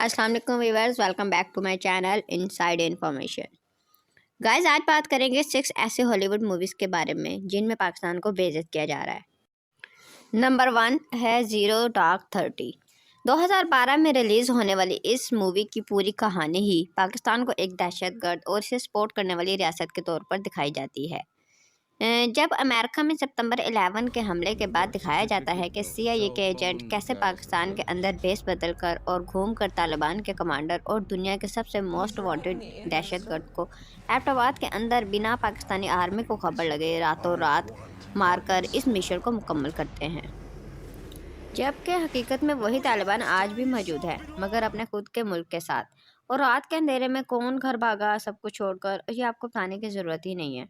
अस्सलाम वालेकुम viewers, welcome back to my channel inside information. Guys, आज बात करेंगे 6 ऐसे हॉलीवुड मूवीज़ के बारे में जिनमें पाकिस्तान को बेइज्जत किया जा रहा है। नंबर 1 है ज़ीरो डार्क 30। 2012 में रिलीज़ होने वाली इस मूवी की पूरी कहानी ही पाकिस्तान को एक दहशतगर्द और इसे सपोर्ट करने वाली रियासत के तौर पर दिखाई जाती है। जब अमेरिका में सितंबर 11 के हमले के बाद दिखाया जाता है कि CIA के एजेंट कैसे पाकिस्तान के अंदर बेस बदल कर और घूम कर तालिबान के कमांडर और दुनिया के सबसे मोस्ट वांटेड दहशतगर्द को एबटाबाद के अंदर बिना पाकिस्तानी आर्मी को खबर लगे रातों रात मारकर इस मिशन को मुकम्मल करते हैं, जबकि हकीकत में वही तालिबान आज भी मौजूद है, मगर अपने खुद के मुल्क के साथ। और रात के अंधेरे में कौन घर भागा सब कुछ छोड़कर, ये आपको बताने की ज़रूरत ही नहीं है।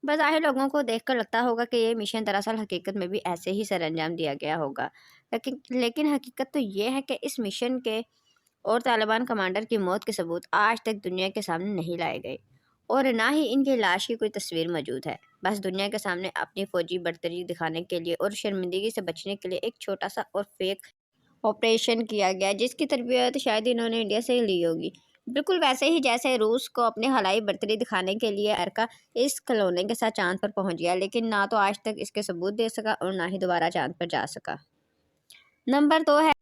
बज़ाहिर लोगों को देखकर लगता होगा कि ये मिशन दरअसल हकीकत में भी ऐसे ही सरअंजाम दिया गया होगा, लेकिन हकीकत तो ये है कि इस मिशन के और तालिबान कमांडर की मौत के सबूत आज तक दुनिया के सामने नहीं लाए गए और ना ही इनकी लाश की कोई तस्वीर मौजूद है। बस दुनिया के सामने अपनी फौजी बढ़तरी दिखाने के लिए और शर्मिंदगी से बचने के लिए एक छोटा सा और फेक ऑपरेशन किया गया, जिसकी तरबियत शायद इन्होंने इंडिया से ही ली होगी। बिल्कुल वैसे ही जैसे रूस को अपनी हवाई बढ़तरी दिखाने के लिए अमेरिका इस खिलौने के साथ चांद पर पहुंच गया, लेकिन ना तो आज तक इसके सबूत दे सका और ना ही दोबारा चांद पर जा सका। नंबर 2 है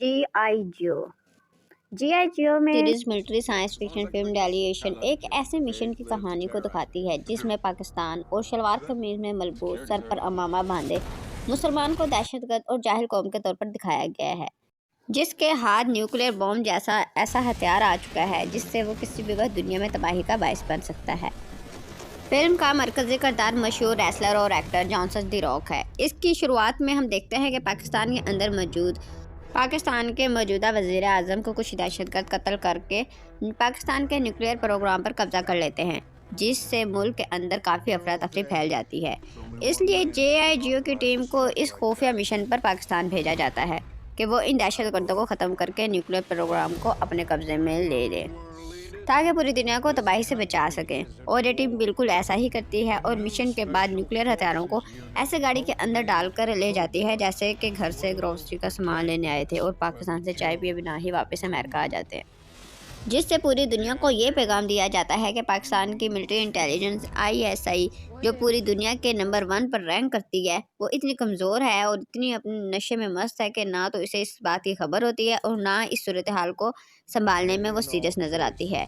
GI Joe में series military science fiction film डेलिएशन एक ऐसे मिशन की कहानी को दिखाती है जिसमें पाकिस्तान और शलवार कमीज में मलबूस सर पर अमामा बांधे मुसलमान को दहशतगर्द और जाहिल कौम के तौर पर दिखाया गया है, जिसके हाथ न्यूक्लियर बॉम्ब जैसा ऐसा हथियार आ चुका है जिससे वो किसी भी वक्त दुनिया में तबाही का बायस बन सकता है। फिल्म का मरकजी किरदार मशहूर रेसलर और एक्टर जॉनसन दी रॉक है। इसकी शुरुआत में हम देखते हैं कि पाकिस्तान के मौजूदा वज़ीर आज़म को कुछ दहशतगर्द कत्ल करके पाकिस्तान के न्यूक्लियर प्रोग्राम पर कब्जा कर लेते हैं, जिससे मुल्क के अंदर काफ़ी अफरा तफरी फैल जाती है। इसलिए GI Joe की टीम को इस खुफिया मिशन पर पाकिस्तान भेजा जाता है कि वो इन दहशतगर्दों को ख़त्म करके न्यूक्लियर प्रोग्राम को अपने कब्जे में ले लें ताकि पूरी दुनिया को तबाही से बचा सकें। और ये टीम बिल्कुल ऐसा ही करती है और मिशन के बाद न्यूक्लियर हथियारों को ऐसे गाड़ी के अंदर डालकर ले जाती है जैसे कि घर से ग्रोसरी का सामान लेने आए थे और पाकिस्तान से चाय पिए बिना ही वापस अमेरिका आ जाते हैं, जिससे पूरी दुनिया को ये पैगाम दिया जाता है कि पाकिस्तान की मिलिट्री इंटेलिजेंस ISI, जो पूरी दुनिया के नंबर 1 पर रैंक करती है, वो इतनी कमज़ोर है और इतनी अपने नशे में मस्त है कि ना तो इसे इस बात की खबर होती है और ना इस सूरत हाल को संभालने में वो सीरियस नज़र आती है,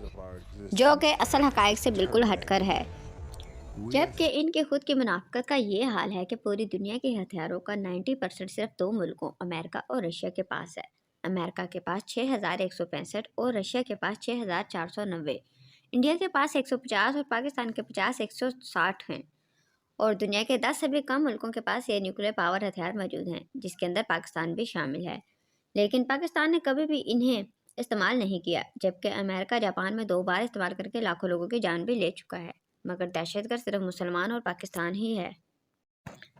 जो कि असल हक़ाइक़ से बिल्कुल हटकर है। जबकि इनके खुद की मुनाफ़िकत का ये हाल है कि पूरी दुनिया के हथियारों का 90% सिर्फ 2 मुल्कों अमेरिका और रशिया के पास है। अमेरिका के पास 6165 और रशिया के पास 6490, इंडिया के पास 150 और पाकिस्तान के 160 हैं। और दुनिया के 10 से भी कम मुल्कों के पास ये न्यूक्लियर पावर हथियार मौजूद हैं, जिसके अंदर पाकिस्तान भी शामिल है, लेकिन पाकिस्तान ने कभी भी इन्हें इस्तेमाल नहीं किया, जबकि अमेरिका जापान में 2 बार इस्तेमाल करके लाखों लोगों की जान भी ले चुका है, मगर दहशतगर्द सिर्फ मुसलमान और पाकिस्तान ही है।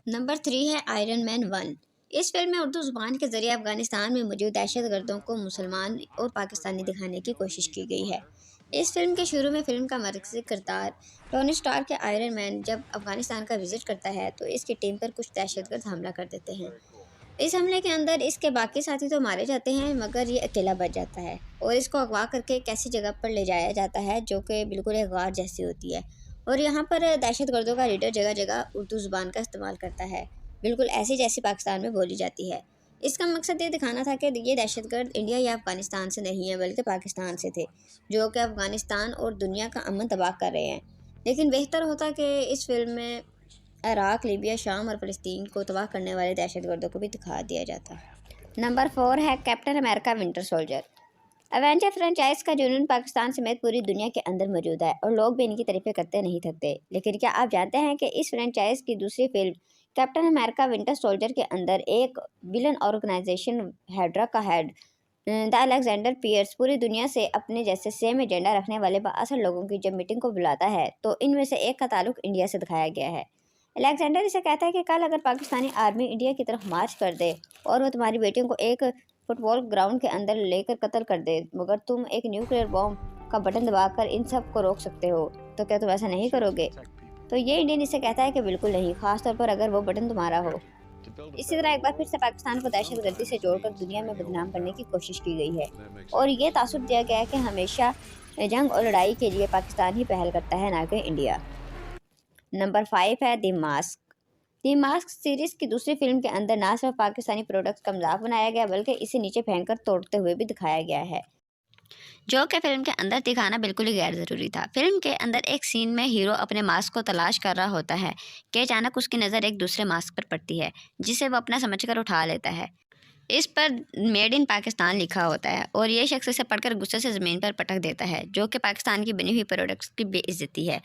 नंबर 3 है आयरन मैन 1। इस फिल्म में उर्दू ज़ुबान के ज़रिए अफ़गानिस्तान में मौजूद दहशतगर्दों को मुसलमान और पाकिस्तानी दिखाने की कोशिश की गई है। इस फिल्म के शुरू में फिल्म का मरकज़ी किरदार टोनी स्टार्क के आयरन मैन जब अफ़गानिस्तान का विज़िट करता है तो इसकी टीम पर कुछ दहशतगर्द हमला कर देते हैं। इस हमले के अंदर इसके बाकी साथी तो मारे जाते हैं, मगर ये अकेला बच जाता है और इसको अगवा करके एक ऐसी जगह पर ले जाया जाता है जो कि बिल्कुल एक गार जैसी होती है, और यहाँ पर दहशतगर्दों का लीडर जगह जगह उर्दू ज़ुबान का इस्तेमाल करता है, बिल्कुल ऐसी जैसी पाकिस्तान में बोली जाती है। इसका मकसद ये दिखाना था कि ये दहशतगर्द इंडिया या अफ़गानिस्तान से नहीं है, बल्कि पाकिस्तान से थे, जो कि अफ़गानिस्तान और दुनिया का अमन तबाह कर रहे हैं। लेकिन बेहतर होता कि इस फिल्म में इराक़, लीबिया, शाम और फ़लस्तीन को तबाह करने वाले दहशतगर्दों को भी दिखा दिया जाता। नंबर 4 है captain America winter soldier. Avenger franchise का जुनून पाकिस्तान समेत पूरी दुनिया के अंदर मौजूद है और लोग भी इनकी तारीफें करते नहीं थकते, लेकिन क्या आप जानते हैं कि इस फ्रेंचाइज की दूसरी film captain America winter soldier के अंदर एक विलन ऑर्गेनाइजेशन हाइड्रा का हेड द अलेक्जेंडर पियर्स पूरी दुनिया से अपने जैसे सेम एजेंडा रखने वाले बाअसर लोगों की जब मीटिंग को बुलाता है तो इनमें से एक का ताल्लुक इंडिया से दिखाया गया है। अलेक्जेंडर इसे कहता है कि कल अगर पाकिस्तानी आर्मी इंडिया की तरफ मार्च कर दे और वो तुम्हारी बेटियों को एक फुटबॉल ग्राउंड के अंदर लेकर कत्ल कर दे, मगर तुम एक न्यूक्लियर बॉम्ब का बटन दबाकर इन सब को रोक सकते हो, तो क्या तुम ऐसा नहीं करोगे? तो ये इंडियन इसे कहता है कि बिल्कुल नहीं, ख़ास तौर पर अगर वो बटन तुम्हारा हो। इसी तरह एक बार फिर से पाकिस्तान को दहशतगर्दी से जोड़कर दुनिया में बदनाम करने की कोशिश की गई है और ये तासुब दिया गया है कि हमेशा जंग और लड़ाई के लिए पाकिस्तान ही पहल करता है, ना कि इंडिया। नंबर 5 है the mask. The mask series की दूसरी फिल्म के अंदर ना सिर्फ पाकिस्तानी प्रोडक्ट्स का मजाक बनाया गया बल्कि इसे नीचे फेंक कर तोड़ते हुए भी दिखाया गया है, जो कि फिल्म के अंदर दिखाना बिल्कुल ही गैर ज़रूरी था। फिल्म के अंदर एक सीन में हीरो अपने मास्क को तलाश कर रहा होता है कि अचानक उसकी नज़र एक दूसरे मास्क पर पड़ती है जिसे वो अपना समझकर उठा लेता है। इस पर मेड इन पाकिस्तान लिखा होता है और ये शख्स इसे पढ़कर गुस्से से ज़मीन पर पटक देता है, जो कि पाकिस्तान की बनी हुई प्रोडक्ट्स की बेइज्जती है।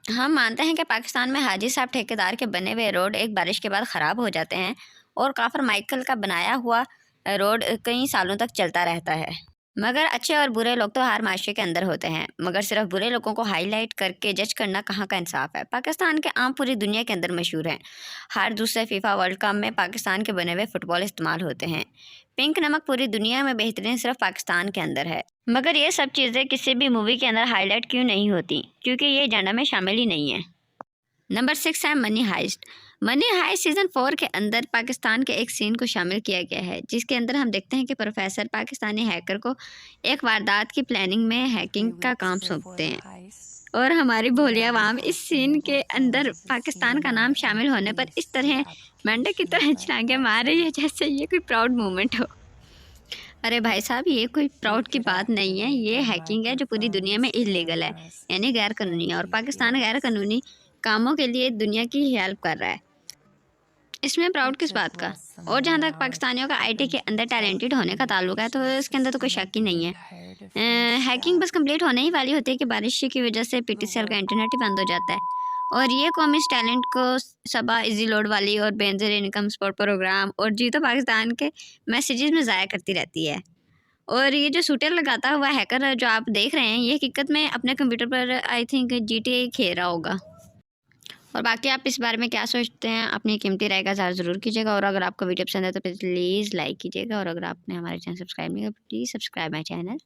हम मानते हैं कि पाकिस्तान में हाजी साहब ठेकेदार के बने हुए रोड एक बारिश के बाद ख़राब हो जाते हैं और काफर माइकल का बनाया हुआ रोड कई सालों तक चलता रहता है। मगर अच्छे और बुरे लोग तो हर माशरे के अंदर होते हैं, मगर सिर्फ बुरे लोगों को हाईलाइट करके जज करना कहाँ का इंसाफ है। पाकिस्तान के आम पूरी दुनिया के अंदर मशहूर हैं। हर दूसरे फीफा वर्ल्ड कप में पाकिस्तान के बने हुए फुटबॉल इस्तेमाल होते हैं। पिंक नमक पूरी दुनिया में बेहतरीन सिर्फ पाकिस्तान के अंदर है। मगर ये सब चीज़ें किसी भी मूवी के अंदर हाईलाइट क्यों नहीं होती? क्योंकि ये एजेंडा में शामिल ही नहीं है। नंबर 6 है money heist. Money heist season 4 के अंदर पाकिस्तान के एक सीन को शामिल किया गया है, जिसके अंदर हम देखते हैं कि प्रोफेसर पाकिस्तानी हैकर को एक वारदात की प्लानिंग में हैकिंग का काम सौंपते हैं और हमारी भोलिया आवाम इस सीन के अंदर पाकिस्तान का नाम शामिल होने पर इस तरह मेंढक की तरह छलांगे मार रही है जैसे ये कोई प्राउड मोमेंट हो। अरे भाई साहब, ये कोई प्राउड की बात नहीं है, ये हैकिंग है जो पूरी दुनिया में इलीगल है, यानी गैर कानूनी है, और पाकिस्तान गैर कानूनी कामों के लिए दुनिया की हेल्प कर रहा है। इसमें प्राउड किस बात का? और जहाँ तक पाकिस्तानियों का आईटी के अंदर टैलेंटेड होने का ताल्लुक है तो इसके अंदर तो कोई शक ही नहीं है। हैकिंग बस कंप्लीट होने ही वाली होती है कि बारिश की वजह से पीटीसीएल का इंटरनेट ही बंद हो जाता है और ये कौम इस टैलेंट को सबा इजी लोड वाली और बेनज़ीर इनकम सपोर्ट प्रोग्राम और जीतो पाकिस्तान के मैसेजेस में ज़ाया करती रहती है। और ये जो सूटर लगाता हुआ हैकर जो आप देख रहे हैं, ये हकीकत में अपने कंप्यूटर पर आई थिंक GTA खेल रहा होगा। और बाकी आप इस बारे में क्या सोचते हैं, अपनी कीमती राय का इज़हार ज़रूर कीजिएगा और अगर आपको वीडियो पसंद है तो प्लीज़ लाइक कीजिएगा और अगर आपने हमारे चैनल सब्सक्राइब नहीं किया प्लीज़ सब्सक्राइब माई चैनल।